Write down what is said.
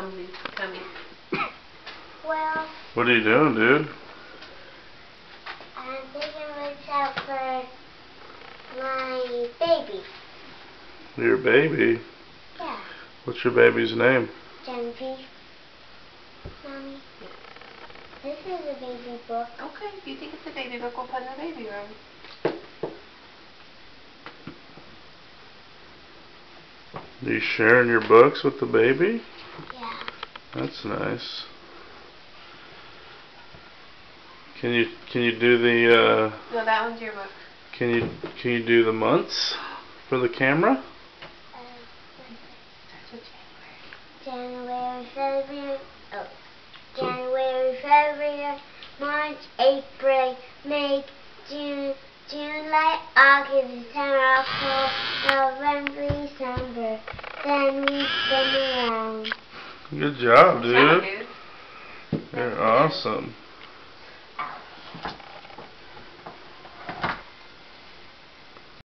tummy. Well, what are you doing, dude? I'm taking this out for my baby. Your baby? Yeah. What's your baby's name? Genevieve. Mommy. This is a baby book. Okay, if you think it's a baby book, we'll put it in the baby room. Are you sharing your books with the baby? Yeah. That's nice. Can you do the No, that one's your book. can you do the months for the camera? January, February, January, February, March, April, May, June, July, August, September, October, November, December. Then we spin around. Good job, Good job, dude. dude. You're awesome.